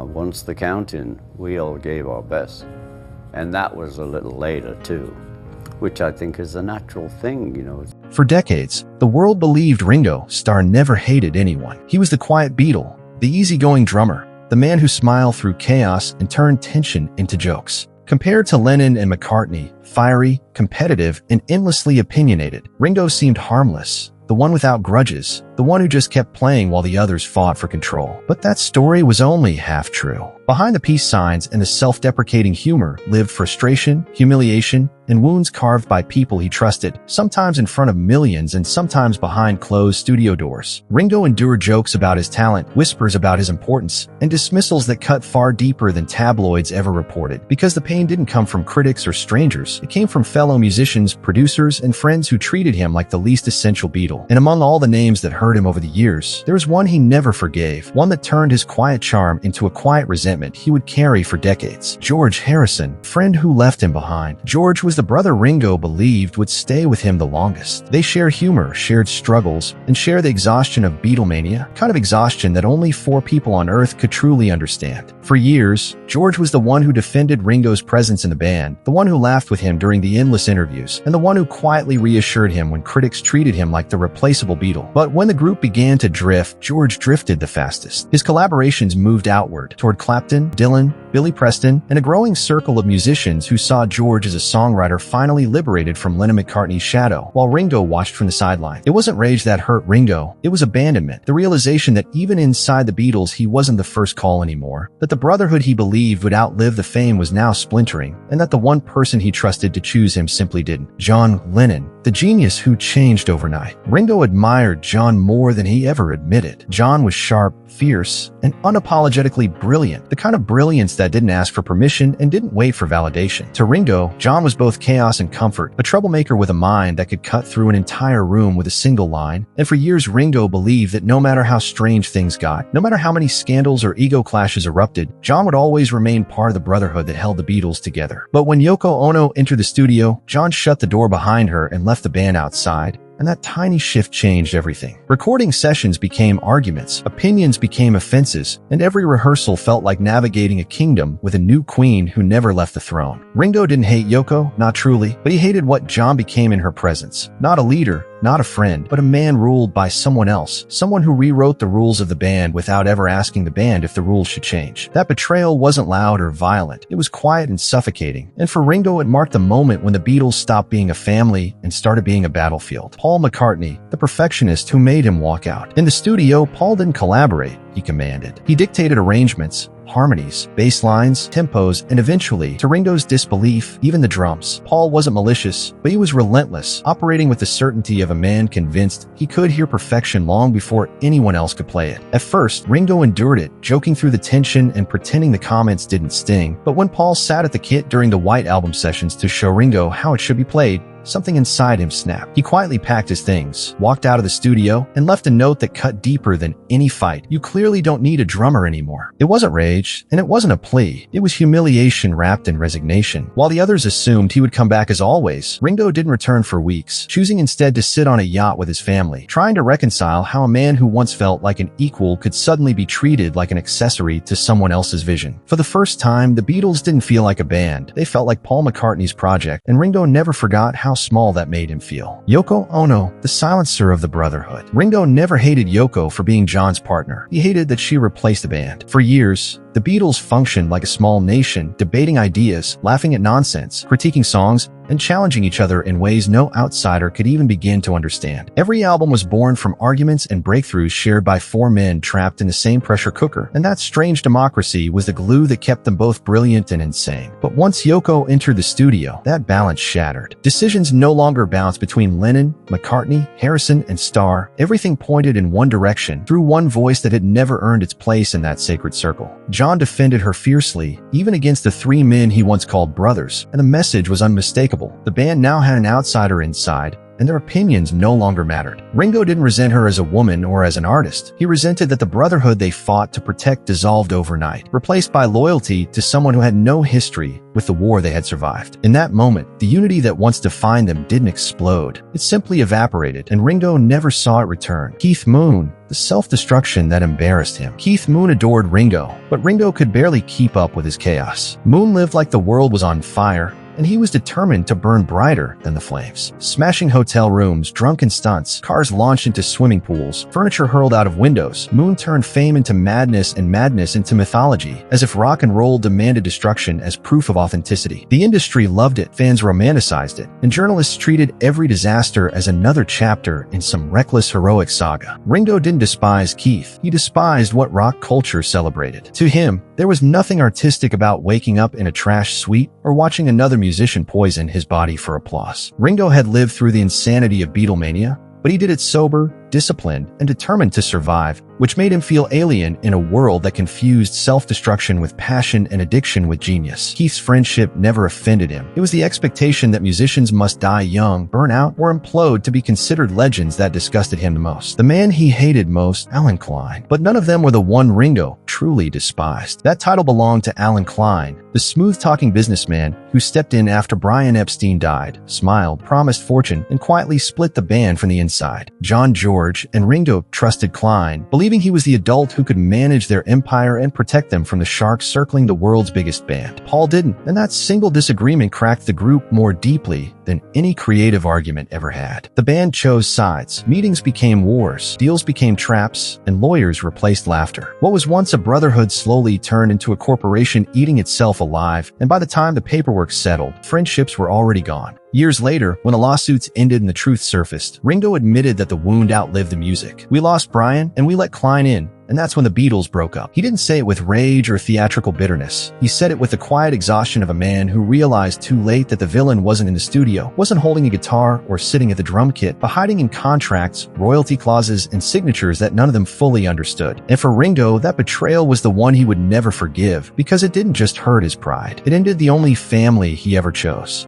Once the counting, we all gave our best. And that was a little later too, which I think is a natural thing, you know. For decades, the world believed Ringo Starr never hated anyone. He was the quiet Beatle, the easygoing drummer, the man who smiled through chaos and turned tension into jokes. Compared to Lennon and McCartney, fiery, competitive, and endlessly opinionated, Ringo seemed harmless, the one without grudges, the one who just kept playing while the others fought for control. But that story was only half true. Behind the peace signs and the self-deprecating humor lived frustration, humiliation, and wounds carved by people he trusted, sometimes in front of millions and sometimes behind closed studio doors. Ringo endured jokes about his talent, whispers about his importance, and dismissals that cut far deeper than tabloids ever reported. Because the pain didn't come from critics or strangers, it came from fellow musicians, producers, and friends who treated him like the least essential Beatle. And among all the names that hurt him over the years, there was one he never forgave, one that turned his quiet charm into a quiet resentment he would carry for decades. George Harrison, friend who left him behind. George was the brother Ringo believed would stay with him the longest. They shared humor, shared struggles, and shared the exhaustion of Beatlemania, kind of exhaustion that only 4 people on Earth could truly understand. For years, George was the one who defended Ringo's presence in the band, the one who laughed with him during the endless interviews, and the one who quietly reassured him when critics treated him like the replaceable Beatle. But when the group began to drift, George drifted the fastest. His collaborations moved outward, toward Clapton, Dylan, Billy Preston, and a growing circle of musicians who saw George as a songwriter finally liberated from Lennon-McCartney's shadow, while Ringo watched from the sideline. It wasn't rage that hurt Ringo, it was abandonment, the realization that even inside the Beatles he wasn't the first call anymore, that the brotherhood he believed would outlive the fame was now splintering, and that the one person he trusted to choose him simply didn't. John Lennon, the genius who changed overnight. Ringo admired John more than he ever admitted. John was sharp, fierce, and unapologetically brilliant, the kind of brilliance that didn't ask for permission and didn't wait for validation. To Ringo, John was both chaos and comfort, a troublemaker with a mind that could cut through an entire room with a single line. And for years, Ringo believed that no matter how strange things got, no matter how many scandals or ego clashes erupted, John would always remain part of the brotherhood that held the Beatles together. But when Yoko Ono entered the studio, John shut the door behind her and left the band outside. And that tiny shift changed everything. Recording sessions became arguments, opinions became offenses, and every rehearsal felt like navigating a kingdom with a new queen who never left the throne. Ringo didn't hate Yoko, not truly, but he hated what John became in her presence. Not a leader, not a friend, but a man ruled by someone else, someone who rewrote the rules of the band without ever asking the band if the rules should change. That betrayal wasn't loud or violent, it was quiet and suffocating. And for Ringo, it marked the moment when the Beatles stopped being a family and started being a battlefield. Paul McCartney, the perfectionist who made him walk out. In the studio, Paul didn't collaborate, he commanded. He dictated arrangements, harmonies, bass lines, tempos, and eventually, to Ringo's disbelief, even the drums. Paul wasn't malicious, but he was relentless, operating with the certainty of a man convinced he could hear perfection long before anyone else could play it. At first, Ringo endured it, joking through the tension and pretending the comments didn't sting. But when Paul sat at the kit during the White Album sessions to show Ringo how it should be played, something inside him snapped. He quietly packed his things, walked out of the studio, and left a note that cut deeper than any fight. You clearly don't need a drummer anymore. It wasn't rage, and it wasn't a plea. It was humiliation wrapped in resignation. While the others assumed he would come back as always, Ringo didn't return for weeks, choosing instead to sit on a yacht with his family, trying to reconcile how a man who once felt like an equal could suddenly be treated like an accessory to someone else's vision. For the first time, the Beatles didn't feel like a band. They felt like Paul McCartney's project, and Ringo never forgot how small that made him feel. Yoko Ono, the silencer of the brotherhood. Ringo never hated Yoko for being John's partner. He hated that she replaced the band. For years, the Beatles functioned like a small nation, debating ideas, laughing at nonsense, critiquing songs, and challenging each other in ways no outsider could even begin to understand. Every album was born from arguments and breakthroughs shared by 4 men trapped in the same pressure cooker, and that strange democracy was the glue that kept them both brilliant and insane. But once Yoko entered the studio, that balance shattered. Decisions no longer bounced between Lennon, McCartney, Harrison, and Starr. Everything pointed in one direction, through one voice that had never earned its place in that sacred circle. John defended her fiercely, even against the 3 men he once called brothers, and the message was unmistakable. The band now had an outsider inside, and their opinions no longer mattered. Ringo didn't resent her as a woman or as an artist. He resented that the brotherhood they fought to protect dissolved overnight, replaced by loyalty to someone who had no history with the war they had survived. In that moment, the unity that once defined them didn't explode. It simply evaporated, and Ringo never saw it return. Keith Moon, the self-destruction that embarrassed him. Keith Moon adored Ringo, but Ringo could barely keep up with his chaos. Moon lived like the world was on fire, and he was determined to burn brighter than the flames. Smashing hotel rooms, drunken stunts, cars launched into swimming pools, furniture hurled out of windows, Moon turned fame into madness and madness into mythology, as if rock and roll demanded destruction as proof of authenticity. The industry loved it, fans romanticized it, and journalists treated every disaster as another chapter in some reckless heroic saga. Ringo didn't despise Keith. He despised what rock culture celebrated. To him, there was nothing artistic about waking up in a trash suite or watching another musician poison his body for applause. Ringo had lived through the insanity of Beatlemania, but he did it sober, disciplined, and determined to survive, which made him feel alien in a world that confused self-destruction with passion and addiction with genius. Keith's friendship never offended him. It was the expectation that musicians must die young, burn out, or implode to be considered legends that disgusted him the most. The man he hated most, Alan Klein. But none of them were the one Ringo truly despised. That title belonged to Alan Klein, the smooth-talking businessman who stepped in after Brian Epstein died, smiled, promised fortune, and quietly split the band from the inside. John George and Ringo trusted Klein, believing he was the adult who could manage their empire and protect them from the sharks circling the world's biggest band. Paul didn't, and that single disagreement cracked the group more deeply than any creative argument ever had. The band chose sides. Meetings became wars, deals became traps, and lawyers replaced laughter. What was once a brotherhood slowly turned into a corporation eating itself alive, and by the time the paperwork settled, friendships were already gone. Years later, when the lawsuits ended and the truth surfaced, Ringo admitted that the wound outlived the music. We lost Brian, and we let Klein in, and that's when the Beatles broke up. He didn't say it with rage or theatrical bitterness. He said it with the quiet exhaustion of a man who realized too late that the villain wasn't in the studio, wasn't holding a guitar or sitting at the drum kit, but hiding in contracts, royalty clauses, and signatures that none of them fully understood. And for Ringo, that betrayal was the one he would never forgive, because it didn't just hurt his pride. It ended the only family he ever chose.